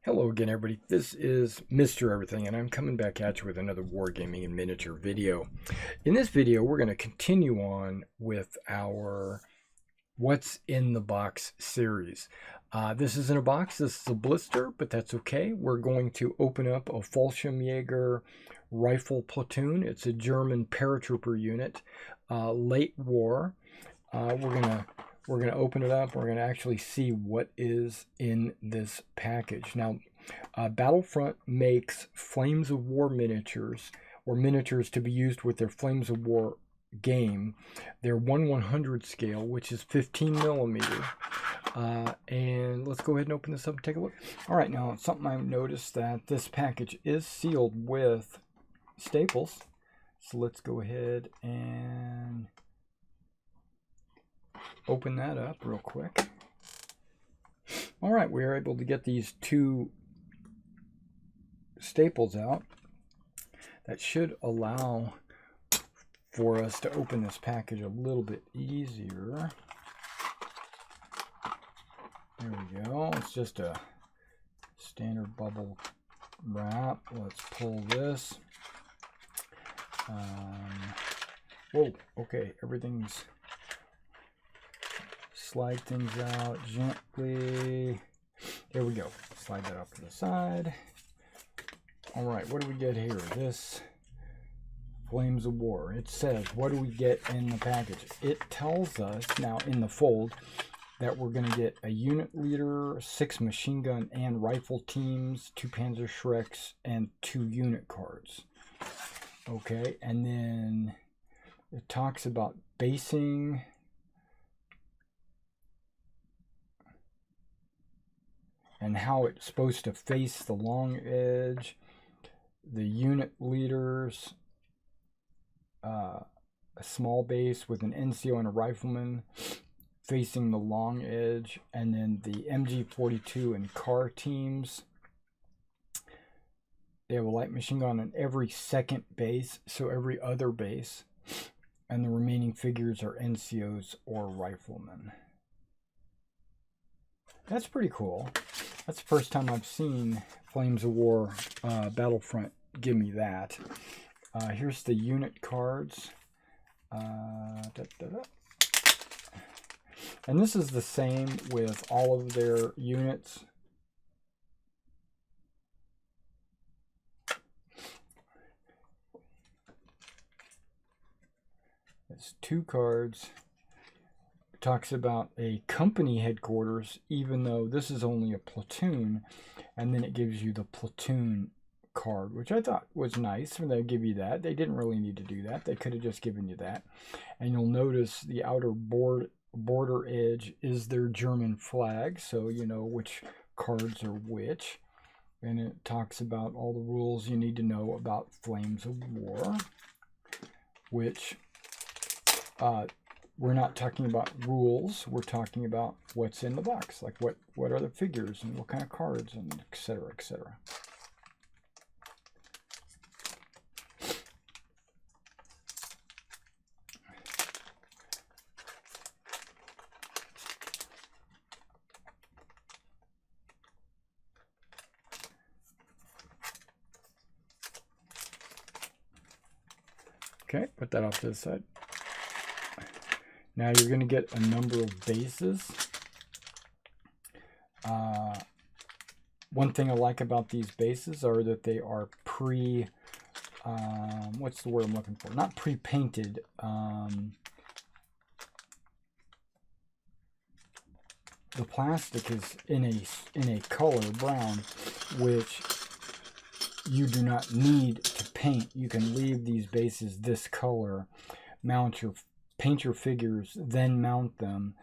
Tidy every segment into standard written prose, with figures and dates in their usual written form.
Hello again, everybody. This is Mr. Everything, and I'm coming back at you with another Wargaming and miniature video. In this video, we're going to continue on with our What's in the Box series. This isn't a box, this is a blister, but that's okay. We're going to open up a Fallschirmjager rifle platoon. It's a German paratrooper unit, late war. We're going to open it up. We're going to actually see what is in this package. Now, Battlefront makes Flames of War miniatures, or miniatures to be used with their Flames of War game. They're 1/100 scale, which is 15 millimeter. And let's go ahead and open this up and take a look. All right, now something I've noticed that this package is sealed with staples. So let's go ahead and open that up real quick. All right, we are able to get these two staples out. That should allow for us to open this package a little bit easier. There we go. It's just a standard bubble wrap. Let's pull this. Whoa, okay, everything's... Slide things out gently. There we go. Slide that up to the side. All right, what do we get here? This Flames of War. It says, what do we get in the package? It tells us now in the fold that we're going to get a unit leader, 6 machine gun and rifle teams, 2 Panzer Schreks, and 2 unit cards. Okay, and then it talks about basing. And how it's supposed to face the long edge, the unit leaders, a small base with an NCO and a rifleman facing the long edge, and then the MG42 and car teams. They have a light machine gun on every second base, so every other base, and the remaining figures are NCOs or riflemen. That's pretty cool. That's the first time I've seen Flames of War Battlefront give me that. Here's the unit cards. And this is the same with all of their units. It's 2 cards. Talks about a company headquarters, even though this is only a platoon, and then it gives you the platoon card, which I thought was nice when they give you that. They didn't really need to do that. They could have just given you that. And you'll notice the outer border edge is their German flag, so you know which cards are which. And it talks about all the rules you need to know about Flames of War, which we're not talking about rules, we're talking about what's in the box, like what are the figures and what kind of cards and etc., etc. Okay, put that off to the side. Now you're going to get a number of bases. One thing I like about these bases are that they are what's the word I'm looking for? Not pre-painted. The plastic is in a color brown, which you do not need to paint. You can leave these bases this color, paint your figures, then mount them,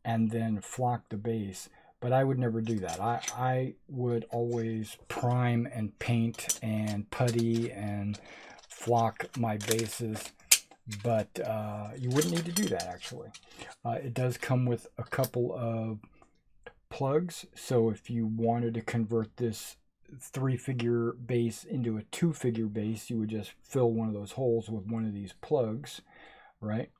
and then flock the base. But I would never do that. I would always prime and paint and putty and flock my bases. But you wouldn't need to do that, actually. It does come with a couple of plugs. So if you wanted to convert this 3-figure base into a 2-figure base, you would just fill one of those holes with one of these plugs, right?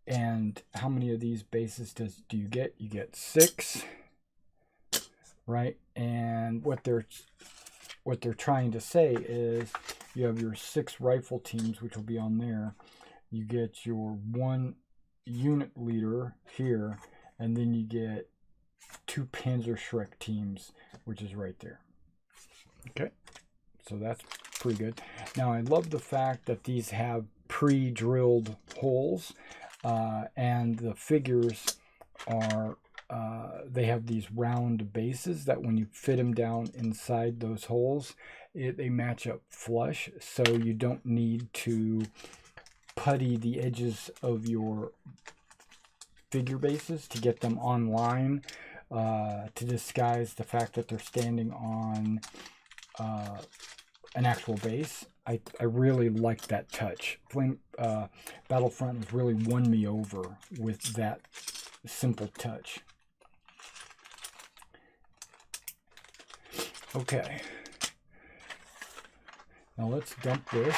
And how many of these bases do you get? You get 6. right? And what they're trying to say is you have your 6 rifle teams, which will be on there. You get your 1 unit leader here, and then you get 2 Panzerschreck teams, which is right there. Okay, so that's pretty good. Now I love the fact that these have pre-drilled holes, and the figures are they have these round bases that when you fit them down inside those holes, they match up flush, so you don't need to putty the edges of your figure bases to get them online, to disguise the fact that they're standing on an actual base. I really like that touch. Battlefront has really won me over with that simple touch. Okay, now let's dump this.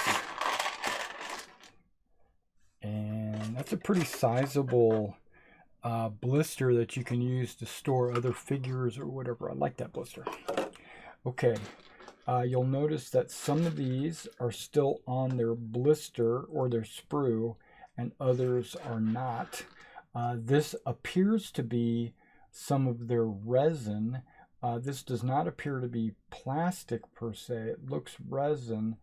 And that's a pretty sizable blister that you can use to store other figures or whatever. I like that blister. Okay, you'll notice that some of these are still on their blister or their sprue, and others are not. This appears to be some of their resin. This does not appear to be plastic per se. It looks resin,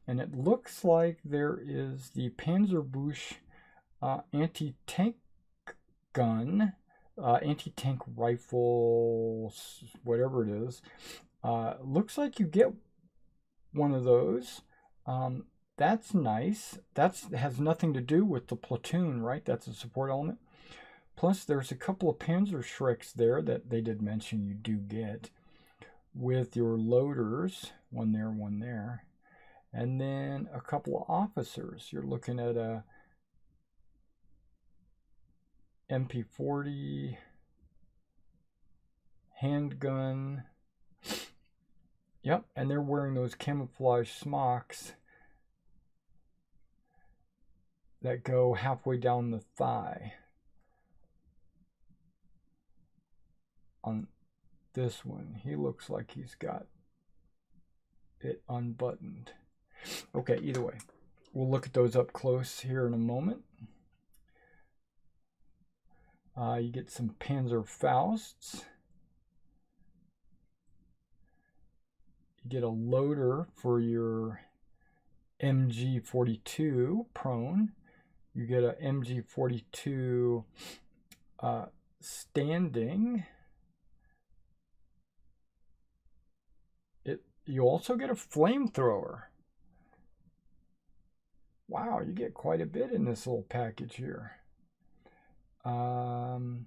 and it looks like there is the Panzerbusch anti-tank gun, anti-tank rifle, whatever it is. Looks like you get one of those. That's nice. That has nothing to do with the platoon, right? That's a support element. Plus, there's a couple of Panzerschrecks there that they did mention you do get with your loaders, one there, and then a couple of officers. You're looking at a MP40 handgun. Yep, and they're wearing those camouflage smocks that go halfway down the thigh. On this one, he looks like he's got it unbuttoned. Okay, either way, we'll look at those up close here in a moment. You get some Panzerfausts. You get a loader for your MG42 prone. You get a MG42 standing. You also get a flamethrower. Wow, you get quite a bit in this little package here. Couple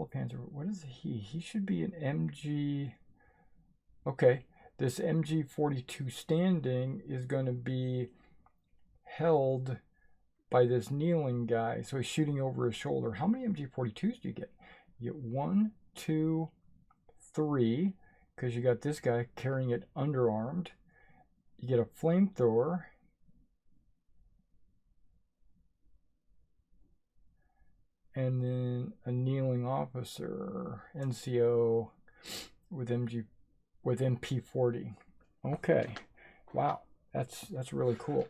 of Panzer. What is he? He should be an MG. Okay, this MG42 standing is going to be held by this kneeling guy. So he's shooting over his shoulder. How many MG42s do you get? You get 1, 2, 3. Because you got this guy carrying it underarmed. You get a flamethrower. And then a kneeling officer, NCO with MP40. Okay. Wow. That's really cool.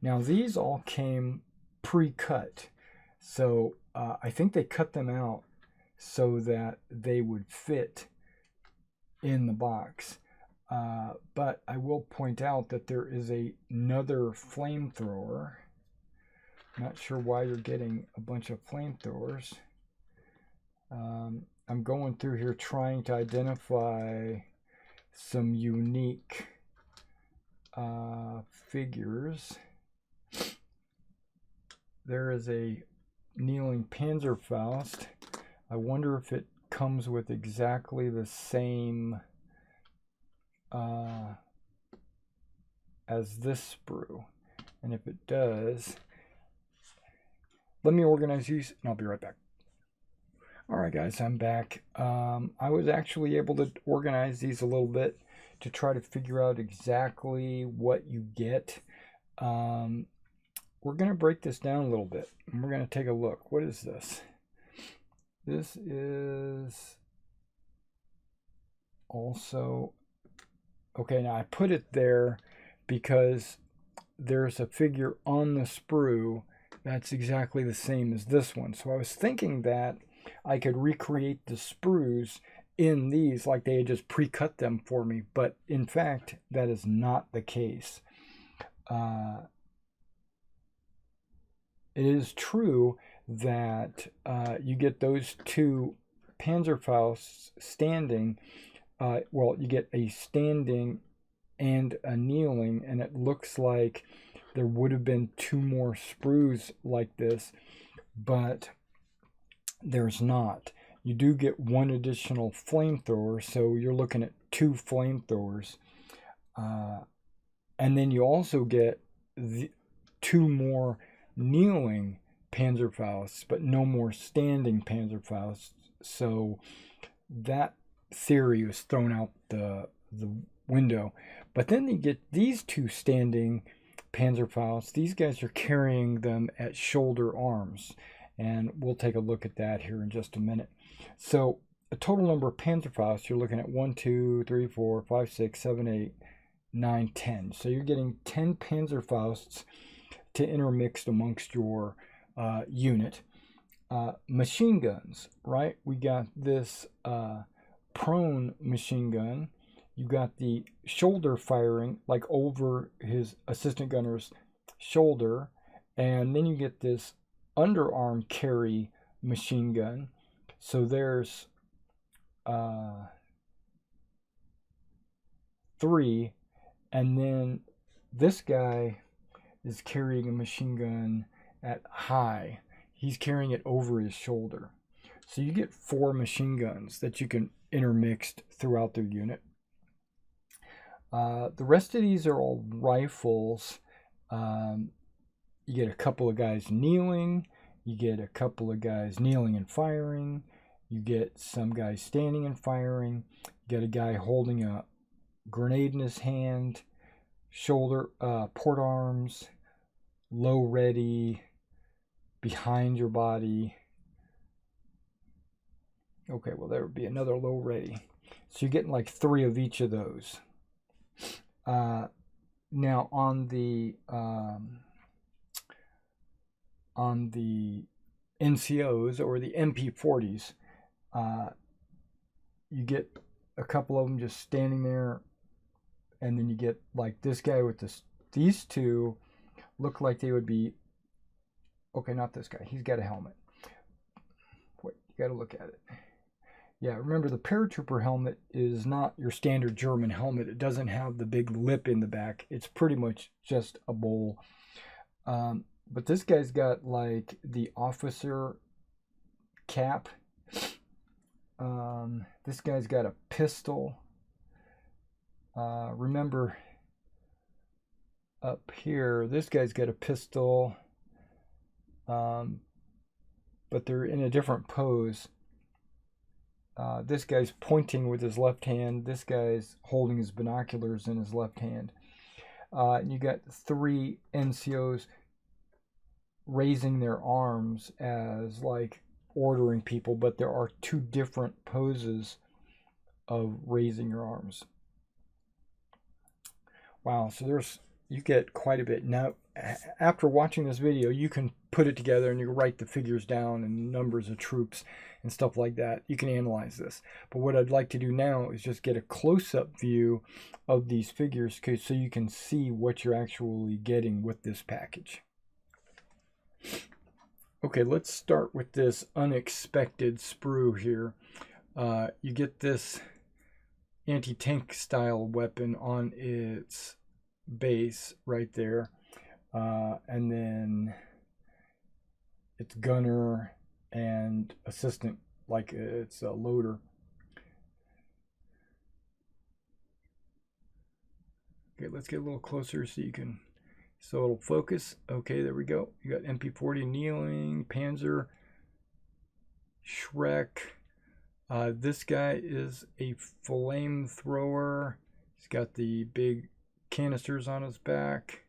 Now these all came pre-cut. So I think they cut them out so that they would fit in the box. But I will point out that there is another flamethrower. Not sure why you're getting a bunch of flamethrowers. I'm going through here trying to identify some unique figures. There is a kneeling Panzerfaust. I wonder if it comes with exactly the same as this sprue. And if it does, let me organize these and I'll be right back. Alright guys, I'm back. I was actually able to organize these a little bit to try to figure out exactly what you get. We're going to break this down a little bit and we're going to take a look. What is this? This is also, okay, now I put it there because there's a figure on the sprue that's exactly the same as this one. So I was thinking that I could recreate the sprues in these like they had just pre-cut them for me, but in fact that is not the case. It is true that you get those two Panzerfausts standing. Well, you get a standing and a kneeling, and it looks like there would have been two more sprues like this, but there's not. You do get one additional flamethrower, so you're looking at two flamethrowers. And then you also get two more kneeling Panzerfausts, but no more standing Panzerfausts. So that theory was thrown out the window. But then you get these two standing Panzerfausts. These guys are carrying them at shoulder arms, and we'll take a look at that here in just a minute. So a total number of Panzerfausts, you're looking at 1, 2, 3, 4, 5, 6, 7, 8, 9, 10. So you're getting 10 Panzerfausts to intermix amongst your unit. Machine guns, right? We got this prone machine gun. You got the shoulder firing, like over his assistant gunner's shoulder. And then you get this underarm carry machine gun. So there's 3. And then this guy is carrying a machine gun at high. He's carrying it over his shoulder. So you get 4 machine guns that you can intermix throughout their unit. The rest of these are all rifles. You get a couple of guys kneeling. You get a couple of guys kneeling and firing. You get some guys standing and firing. You get a guy holding a grenade in his hand. Shoulder, port arms, low ready, behind your body. Okay, well there would be another low ready. So you're getting like 3 of each of those. Now on the NCOs or the MP40s, you get a couple of them just standing there, and then you get like this guy with these two look like they would be, okay, not this guy, he's got a helmet. Wait, you got to look at it. Yeah, remember the paratrooper helmet is not your standard German helmet. It doesn't have the big lip in the back. It's pretty much just a bowl. But this guy's got like the officer cap. This guy's got a pistol. Remember up here, this guy's got a pistol. But they're in a different pose. This guy's pointing with his left hand. This guy's holding his binoculars in his left hand. And you got 3 NCOs raising their arms as like ordering people, but there are 2 different poses of raising your arms. Wow, so you get quite a bit. Now, after watching this video, you can put it together and you write the figures down and numbers of troops and stuff like that. You can analyze this. But what I'd like to do now is just get a close-up view of these figures so you can see what you're actually getting with this package. Okay, let's start with this unexpected sprue here. You get this anti-tank style weapon on its base right there. And then it's gunner and assistant, like it's a loader. Okay, let's get a little closer so you can, so it'll focus. Okay, there we go. You got MP40 kneeling, Panzer, Shrek. This guy is a flamethrower. He's got the big canisters on his back.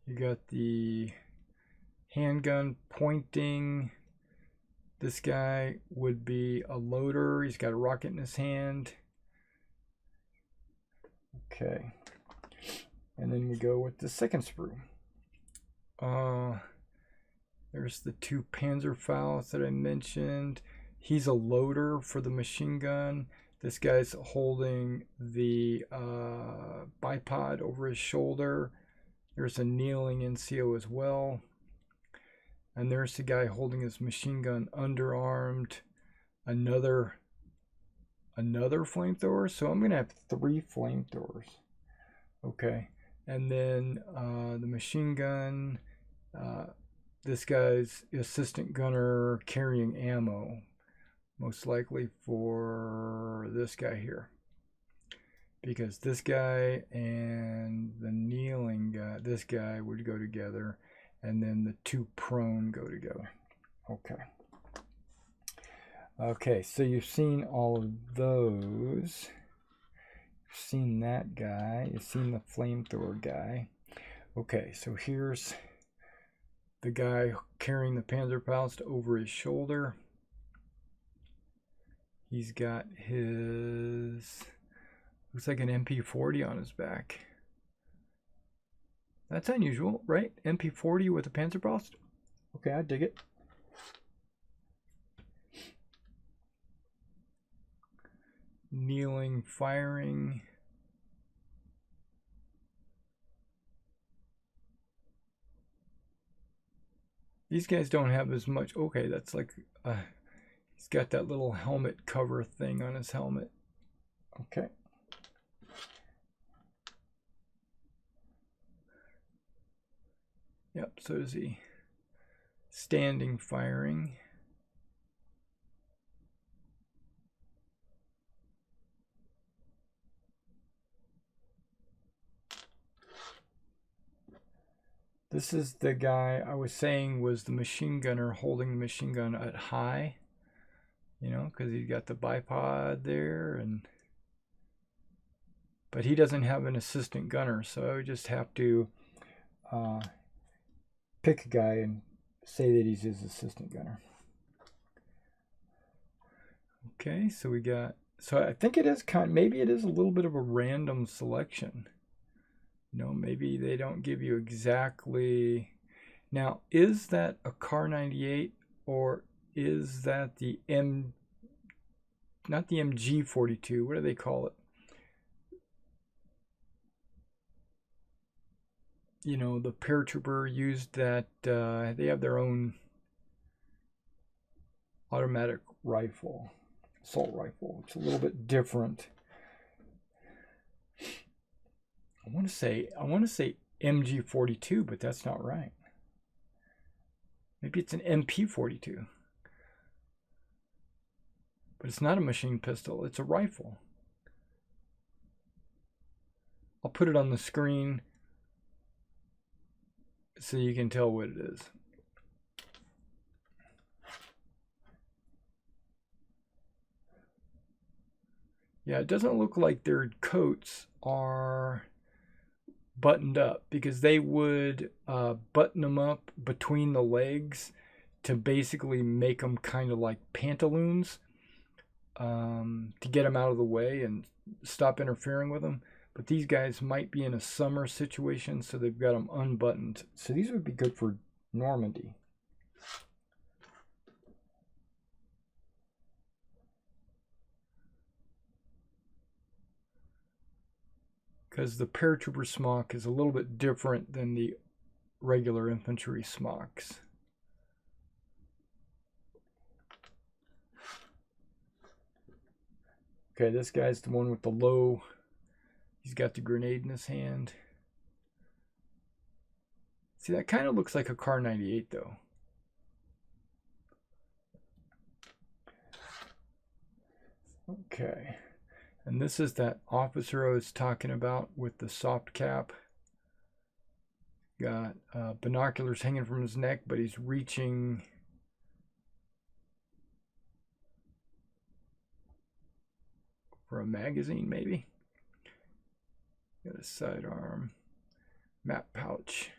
You got the handgun pointing. This guy would be a loader. He's got a rocket in his hand. Okay. And then we go with the second sprue. There's the two Panzerfaust that I mentioned. He's a loader for the machine gun. This guy's holding the bipod over his shoulder. There's a kneeling NCO as well. And there's the guy holding his machine gun underarmed. Another flamethrower. So I'm going to have 3 flamethrowers. Okay. And then the machine gun. This guy's assistant gunner carrying ammo. Most likely for this guy here. Because this guy and the kneeling guy, this guy would go together. And then the 2 prone go together. Okay. Okay, so you've seen all of those. You've seen that guy. You've seen the flamethrower guy. Okay, so here's the guy carrying the Panzerfaust over his shoulder. He's got his, looks like an MP40 on his back. That's unusual, right? MP40 with a Panzerfaust? Okay, I dig it. Kneeling, firing. These guys don't have as much. Okay, that's like, he's got that little helmet cover thing on his helmet. Okay. Yep, so is he standing firing. This is the guy I was saying was the machine gunner holding the machine gun at high. You know, because he's got the bipod there, and but he doesn't have an assistant gunner, so I would just have to pick a guy and say that he's his assistant gunner. Okay, so we got, so I think it is maybe it is a little bit of a random selection. You know, maybe they don't give you exactly. Now, is that a Car 98 or is that the not the MG42, what do they call it? You know, the paratrooper used that, they have their own automatic rifle, assault rifle. It's a little bit different. I want to say MG42, but that's not right. Maybe it's an MP42. But it's not a machine pistol, it's a rifle. I'll put it on the screen so you can tell what it is. Yeah, it doesn't look like their coats are buttoned up, because they would button them up between the legs to basically make them kind of like pantaloons, to get them out of the way and stop interfering with them. But these guys might be in a summer situation, so they've got them unbuttoned. So these would be good for Normandy. Because the paratrooper smock is a little bit different than the regular infantry smocks. Okay, this guy's the one with the low. He's got the grenade in his hand. See, that kind of looks like a Car 98 though. Okay. And this is that officer I was talking about with the soft cap. Got binoculars hanging from his neck, but he's reaching. For a magazine, maybe. Got a sidearm. Map pouch.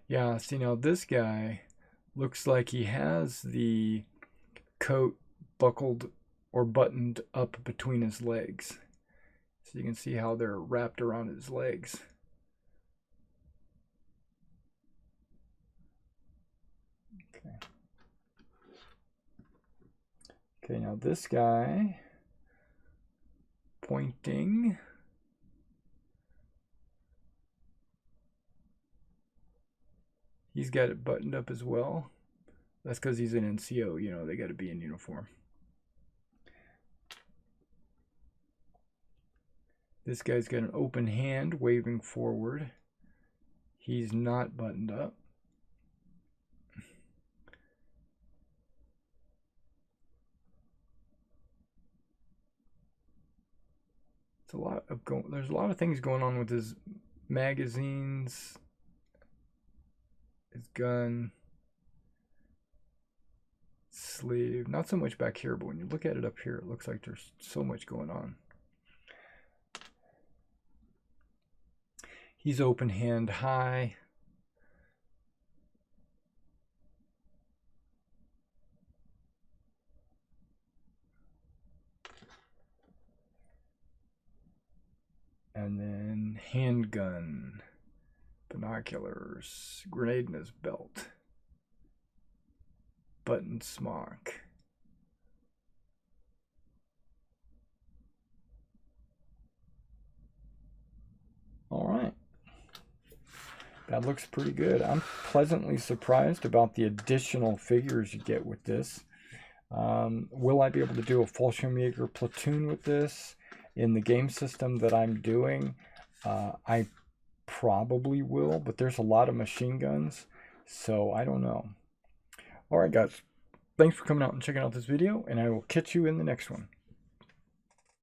Yeah, see now this guy looks like he has the coat buckled or buttoned up between his legs. So you can see how they're wrapped around his legs. Okay. Okay, now this guy pointing. He's got it buttoned up as well. That's because he's an NCO, you know, they got to be in uniform. This guy's got an open hand waving forward. He's not buttoned up. It's a lot of there's a lot of things going on with his magazines, his gun, sleeve. Not so much back here, but when you look at it up here, it looks like there's so much going on. He's open hand high. And then handgun, binoculars, grenade in his belt, buttoned smock. All right. That looks pretty good. I'm pleasantly surprised about the additional figures you get with this. Will I be able to do a Fallschirmjager platoon with this in the game system that I'm doing? I probably will, but there's a lot of machine guns, so I don't know. All right, guys. Thanks for coming out and checking out this video, and I will catch you in the next one.